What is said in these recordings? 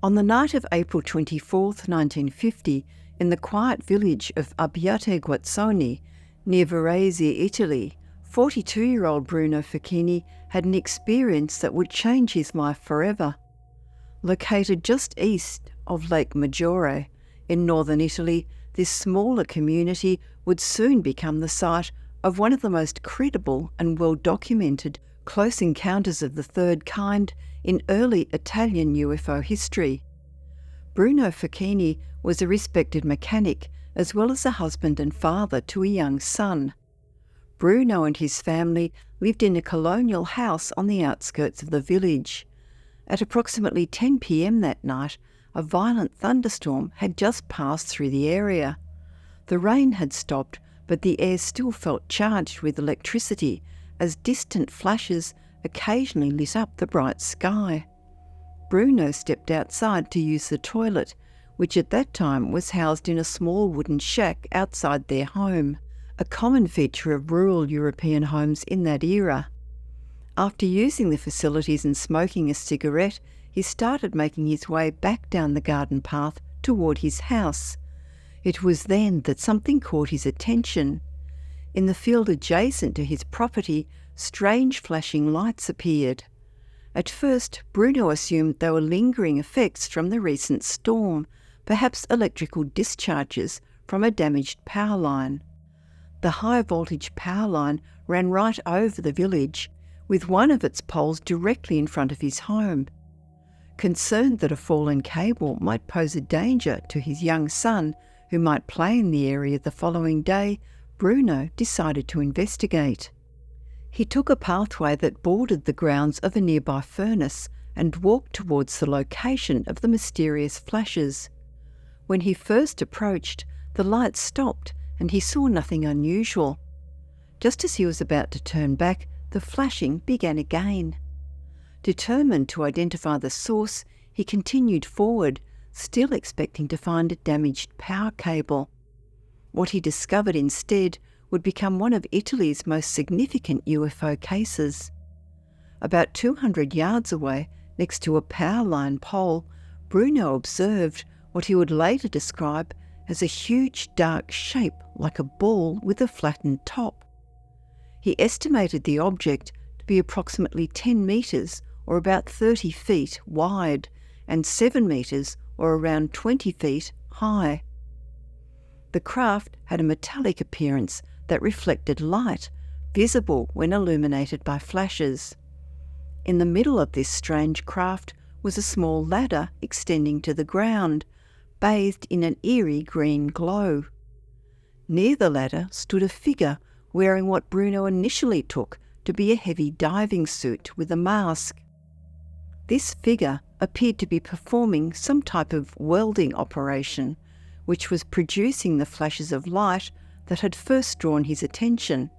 On the night of April 24th, 1950, in the quiet village of Abbiate, Guazzone, near Varese, Italy, 42-year-old Bruno Facchini had an experience that would change his life forever. Located just east of Lake Maggiore, in northern Italy, this smaller community would soon become the site of one of the most credible and well-documented close encounters of the third kind in early Italian UFO history. Bruno Facchini was a respected mechanic as well as a husband and father to a young son. Bruno and his family lived in a colonial house on the outskirts of the village. At approximately 10 p.m. that night, a violent thunderstorm had just passed through the area. The rain had stopped, but the air still felt charged with electricity as distant flashes occasionally lit up the bright sky. Bruno stepped outside to use the toilet, which at that time was housed in a small wooden shack outside their home, a common feature of rural European homes in that era. After using the facilities and smoking a cigarette, he started making his way back down the garden path toward his house. It was then that something caught his attention. In the field adjacent to his property, strange flashing lights appeared. At first, Bruno assumed they were lingering effects from the recent storm, perhaps electrical discharges from a damaged power line. The high-voltage power line ran right over the village, with one of its poles directly in front of his home. Concerned that a fallen cable might pose a danger to his young son, who might play in the area the following day, Bruno decided to investigate. He took a pathway that bordered the grounds of a nearby furnace and walked towards the location of the mysterious flashes. When he first approached, the lights stopped and he saw nothing unusual. Just as he was about to turn back, the flashing began again. Determined to identify the source, he continued forward, still expecting to find a damaged power cable. What he discovered instead would become one of Italy's most significant UFO cases. About 200 yards away, next to a power line pole, Bruno observed what he would later describe as a huge dark shape like a ball with a flattened top. He estimated the object to be approximately 10 metres or about 30 feet wide and 7 metres or around 20 feet high. The craft had a metallic appearance that reflected light, visible when illuminated by flashes. In the middle of this strange craft was a small ladder extending to the ground, bathed in an eerie green glow. Near the ladder stood a figure wearing what Bruno initially took to be a heavy diving suit with a mask. This figure appeared to be performing some type of welding operation, which was producing the flashes of light that had first drawn his attention.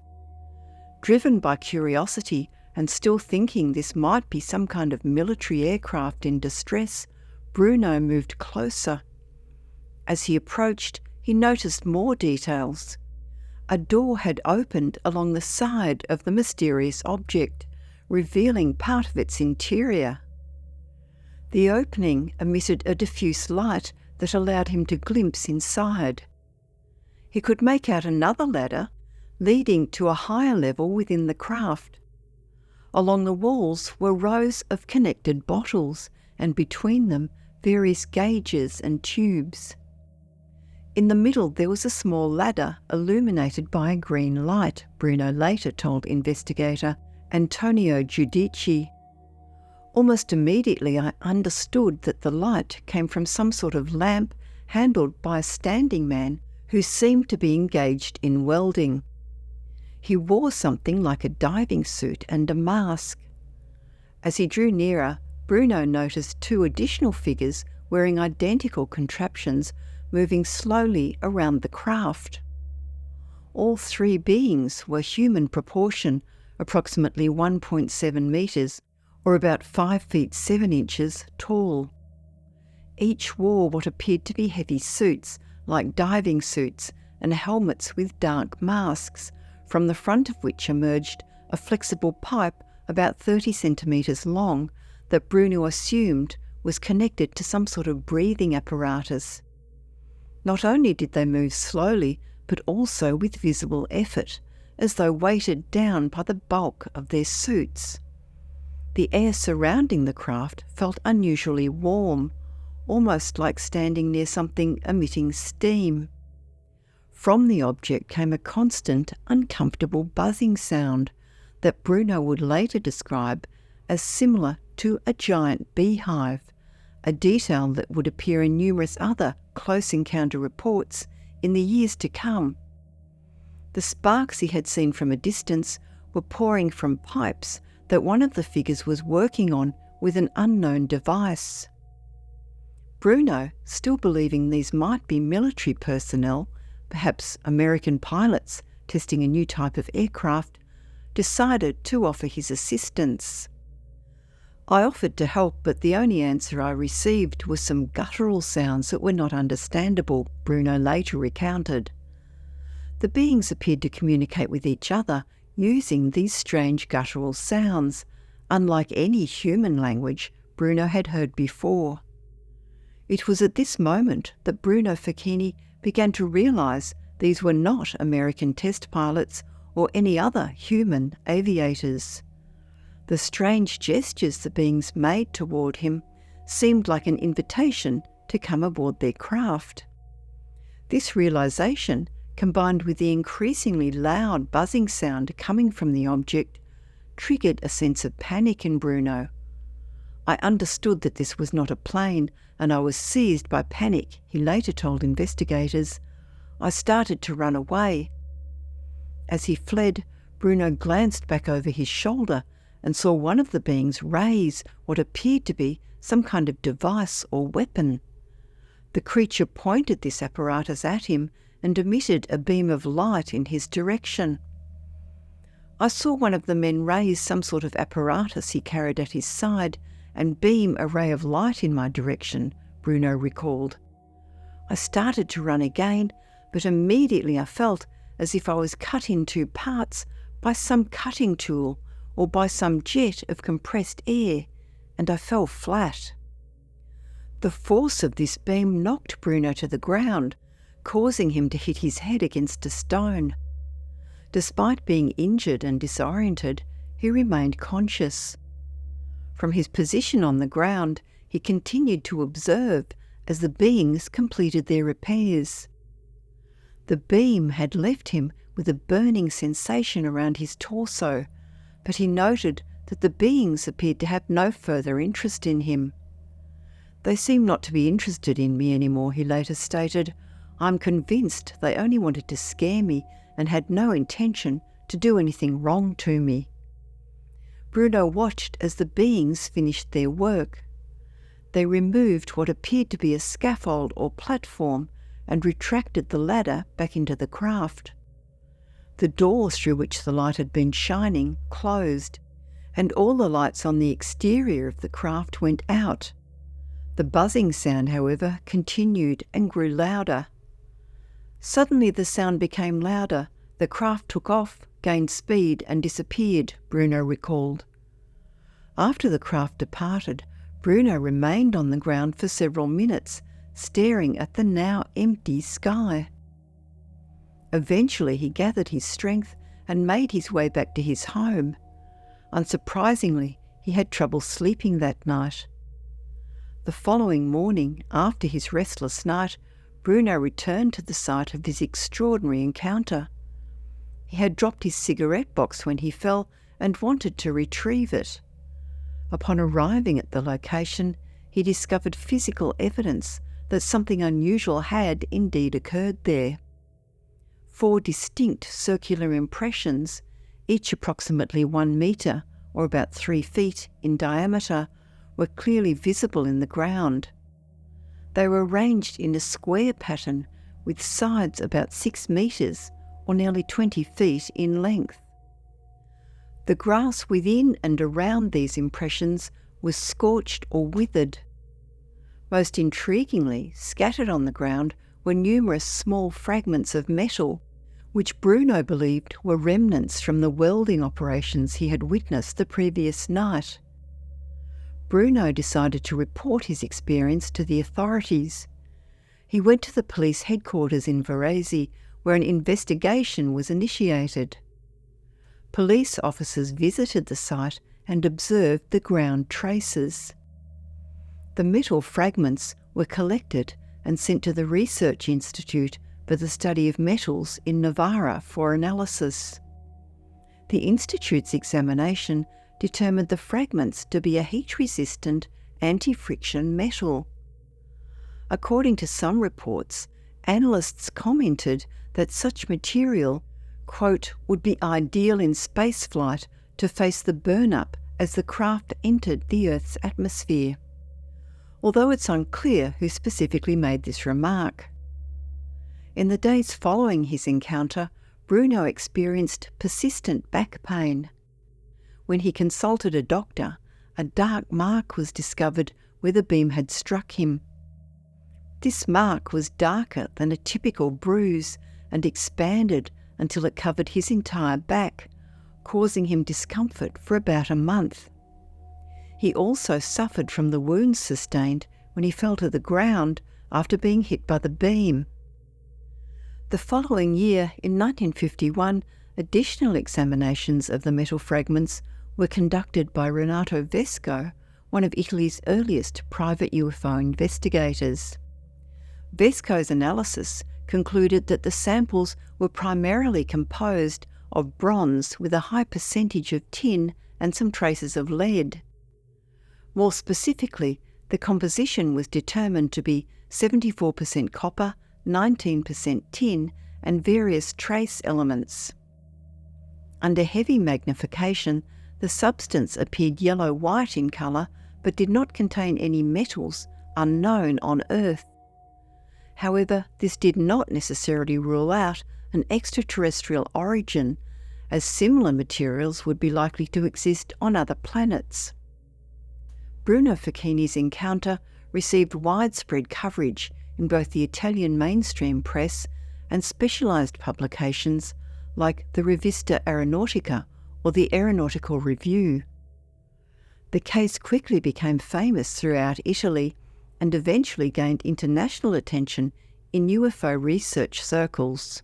Driven by curiosity and still thinking this might be some kind of military aircraft in distress, Bruno moved closer. As he approached, he noticed more details. A door had opened along the side of the mysterious object, revealing part of its interior. The opening emitted a diffuse light that allowed him to glimpse inside. He could make out another ladder leading to a higher level within the craft. Along the walls were rows of connected bottles, and between them various gauges and tubes. In the middle there was a small ladder illuminated by a green light, Bruno later told investigator Antonio Giudici. Almost immediately I understood that the light came from some sort of lamp handled by a standing man who seemed to be engaged in welding. He wore something like a diving suit and a mask. As he drew nearer, Bruno noticed two additional figures wearing identical contraptions moving slowly around the craft. All three beings were human proportion, approximately 1.7 metres, or about 5 feet 7 inches tall. Each wore what appeared to be heavy suits, like diving suits, and helmets with dark masks, from the front of which emerged a flexible pipe about 30 centimetres long that Bruno assumed was connected to some sort of breathing apparatus. Not only did they move slowly, but also with visible effort, as though weighted down by the bulk of their suits. The air surrounding the craft felt unusually warm, almost like standing near something emitting steam. From the object came a constant, uncomfortable buzzing sound that Bruno would later describe as similar to a giant beehive, a detail that would appear in numerous other close encounter reports in the years to come. The sparks he had seen from a distance were pouring from pipes that one of the figures was working on with an unknown device. Bruno, still believing these might be military personnel, perhaps American pilots testing a new type of aircraft, decided to offer his assistance. I offered to help, but the only answer I received was some guttural sounds that were not understandable, Bruno later recounted. The beings appeared to communicate with each other using these strange guttural sounds, unlike any human language Bruno had heard before. It was at this moment that Bruno Facchini began to realise these were not American test pilots or any other human aviators. The strange gestures the beings made toward him seemed like an invitation to come aboard their craft. This realisation, combined with the increasingly loud buzzing sound coming from the object, triggered a sense of panic in Bruno. I understood that this was not a plane, and I was seized by panic, he later told investigators. I started to run away. As he fled, Bruno glanced back over his shoulder and saw one of the beings raise what appeared to be some kind of device or weapon. The creature pointed this apparatus at him and emitted a beam of light in his direction. I saw one of the men raise some sort of apparatus he carried at his side and beam a ray of light in my direction, Bruno recalled. I started to run again, but immediately I felt as if I was cut in two parts by some cutting tool or by some jet of compressed air, and I fell flat. The force of this beam knocked Bruno to the ground, causing him to hit his head against a stone. Despite being injured and disoriented, he remained conscious. From his position on the ground, he continued to observe as the beings completed their repairs. The beam had left him with a burning sensation around his torso, but he noted that the beings appeared to have no further interest in him. They seem not to be interested in me anymore, he later stated. I'm convinced they only wanted to scare me and had no intention to do anything wrong to me. Bruno watched as the beings finished their work. They removed what appeared to be a scaffold or platform and retracted the ladder back into the craft. The door through which the light had been shining closed, and all the lights on the exterior of the craft went out. The buzzing sound, however, continued and grew louder. Suddenly the sound became louder, the craft took off, gained speed and disappeared, Bruno recalled. After the craft departed, Bruno remained on the ground for several minutes, staring at the now empty sky. Eventually he gathered his strength and made his way back to his home. Unsurprisingly, he had trouble sleeping that night. The following morning, after his restless night, Bruno returned to the site of his extraordinary encounter. He had dropped his cigarette box when he fell and wanted to retrieve it. Upon arriving at the location, he discovered physical evidence that something unusual had indeed occurred there. 4 distinct circular impressions, each approximately 1 metre, or about 3 feet, in diameter, were clearly visible in the ground. They were arranged in a square pattern with sides about 6 metres, or nearly 20 feet in length. The grass within and around these impressions was scorched or withered. Most intriguingly, scattered on the ground were numerous small fragments of metal, which Bruno believed were remnants from the welding operations he had witnessed the previous night. Bruno decided to report his experience to the authorities. He went to the police headquarters in Varese, where an investigation was initiated. Police officers visited the site and observed the ground traces. The metal fragments were collected and sent to the Research Institute for the Study of Metals in Novara for analysis. The Institute's examination determined the fragments to be a heat-resistant, anti-friction metal. According to some reports, analysts commented that such material, quote, would be ideal in spaceflight to face the burn-up as the craft entered the Earth's atmosphere, although it's unclear who specifically made this remark. In the days following his encounter, Bruno experienced persistent back pain. When he consulted a doctor, a dark mark was discovered where the beam had struck him. This mark was darker than a typical bruise and expanded until it covered his entire back, causing him discomfort for about a month. He also suffered from the wounds sustained when he fell to the ground after being hit by the beam. The following year, in 1951, additional examinations of the metal fragments were conducted by Renato Vesco, one of Italy's earliest private UFO investigators. Vesco's analysis concluded that the samples were primarily composed of bronze with a high percentage of tin and some traces of lead. More specifically, the composition was determined to be 74% copper, 19% tin, and various trace elements. Under heavy magnification, the substance appeared yellow-white in colour, but did not contain any metals unknown on Earth. However, this did not necessarily rule out an extraterrestrial origin, as similar materials would be likely to exist on other planets. Bruno Facchini's encounter received widespread coverage in both the Italian mainstream press and specialised publications like the Rivista Aeronautica or the Aeronautical Review. The case quickly became famous throughout Italy and eventually gained international attention in UFO research circles.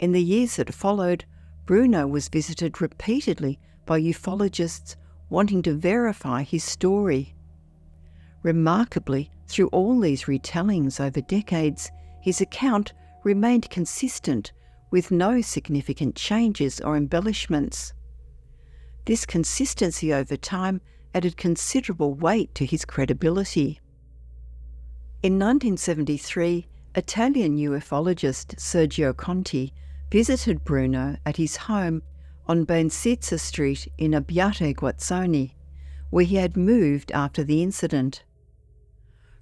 In the years that followed, Bruno was visited repeatedly by ufologists wanting to verify his story. Remarkably, through all these retellings over decades, his account remained consistent with no significant changes or embellishments. This consistency over time added considerable weight to his credibility. In 1973, Italian ufologist Sergio Conti visited Bruno at his home on Bensizza Street in Abbiate, Guazzone, where he had moved after the incident.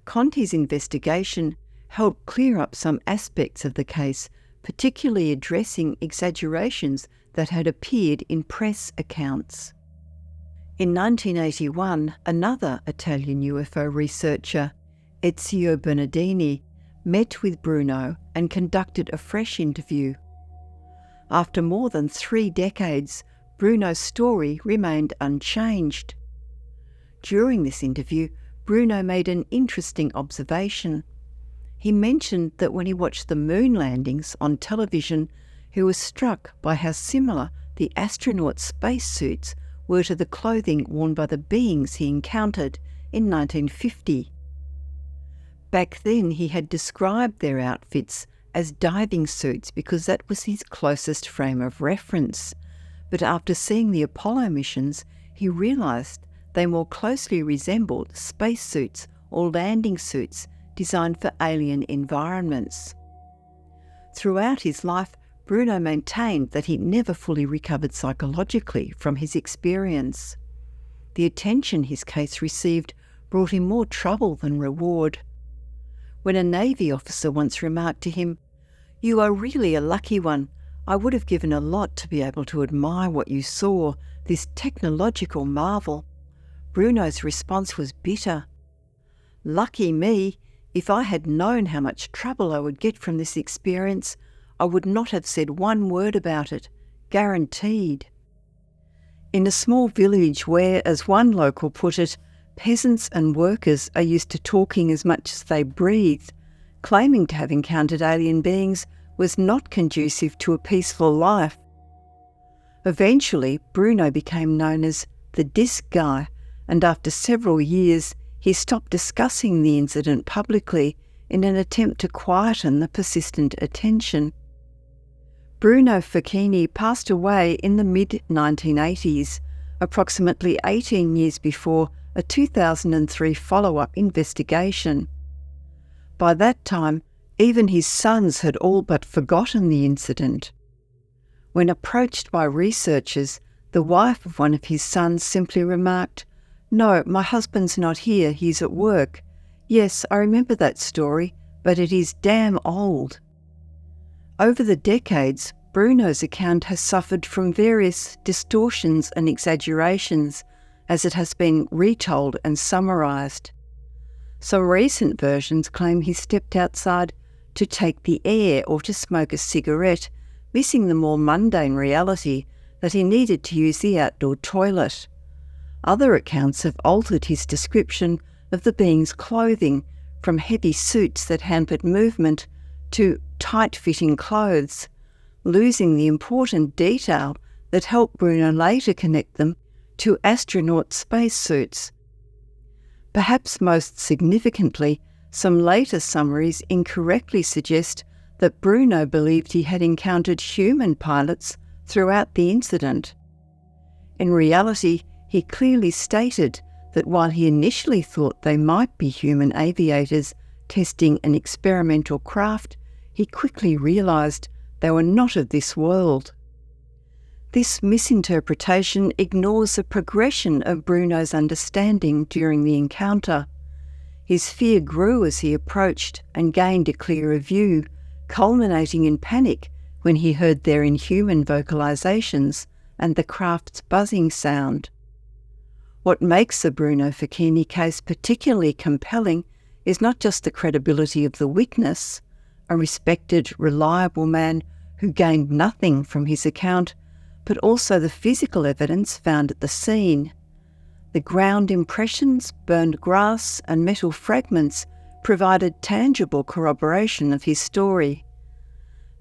Conti's investigation helped clear up some aspects of the case, particularly addressing exaggerations that had appeared in press accounts. In 1981, another Italian UFO researcher, Ezio Bernardini, met with Bruno and conducted a fresh interview. After more than 3 decades, Bruno's story remained unchanged. During this interview, Bruno made an interesting observation. He mentioned that when he watched the moon landings on television, he was struck by how similar the astronaut spacesuits were to the clothing worn by the beings he encountered in 1950. Back then, he had described their outfits as diving suits because that was his closest frame of reference. But after seeing the Apollo missions, he realised they more closely resembled spacesuits or landing suits designed for alien environments. Throughout his life, Bruno maintained that he never fully recovered psychologically from his experience. The attention his case received brought him more trouble than reward. When a Navy officer once remarked to him, "You are really a lucky one. I would have given a lot to be able to admire what you saw, this technological marvel," Bruno's response was bitter. "Lucky me. If I had known how much trouble I would get from this experience, I would not have said one word about it. Guaranteed." In a small village where, as one local put it, peasants and workers are used to talking as much as they breathe. Claiming to have encountered alien beings was not conducive to a peaceful life. Eventually, Bruno became known as the Disc Guy, and after several years, he stopped discussing the incident publicly in an attempt to quieten the persistent attention. Bruno Facchini passed away in the mid-1980s, approximately 18 years before a 2003 follow-up investigation. By that time, even his sons had all but forgotten the incident. When approached by researchers, the wife of one of his sons simply remarked, "No, my husband's not here, he's at work. Yes, I remember that story, but it is damn old." Over the decades, Bruno's account has suffered from various distortions and exaggerations as it has been retold and summarised. Some recent versions claim he stepped outside to take the air or to smoke a cigarette, missing the more mundane reality that he needed to use the outdoor toilet. Other accounts have altered his description of the being's clothing, from heavy suits that hampered movement to tight-fitting clothes, losing the important detail that helped Bruno later connect them to astronaut spacesuits. Perhaps most significantly, some later summaries incorrectly suggest that Bruno believed he had encountered human pilots throughout the incident. In reality, he clearly stated that while he initially thought they might be human aviators testing an experimental craft, he quickly realised they were not of this world. This misinterpretation ignores the progression of Bruno's understanding during the encounter. His fear grew as he approached and gained a clearer view, culminating in panic when he heard their inhuman vocalizations and the craft's buzzing sound. What makes the Bruno Facchini case particularly compelling is not just the credibility of the witness, a respected, reliable man who gained nothing from his account, but also the physical evidence found at the scene. The ground impressions, burned grass, and metal fragments provided tangible corroboration of his story.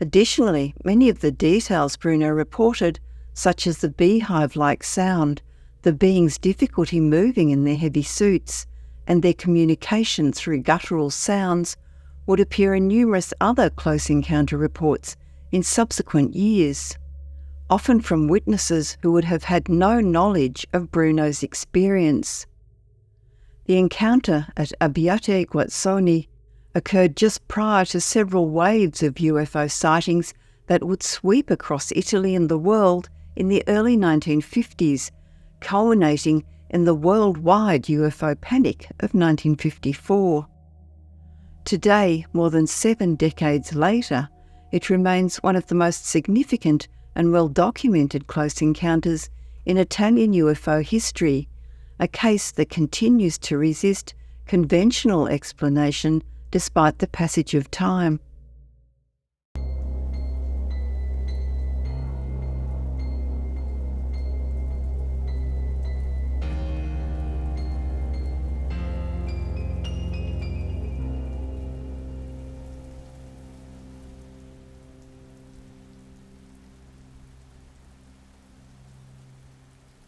Additionally, many of the details Bruno reported, such as the beehive-like sound, the beings' difficulty moving in their heavy suits, and their communication through guttural sounds, would appear in numerous other close encounter reports in subsequent years, often from witnesses who would have had no knowledge of Bruno's experience. The encounter at Abbiate, Guazzone, occurred just prior to several waves of UFO sightings that would sweep across Italy and the world in the early 1950s, culminating in the worldwide UFO panic of 1954. Today, more than 7 decades later, it remains one of the most significant and well-documented close encounters in Italian UFO history, a case that continues to resist conventional explanation despite the passage of time.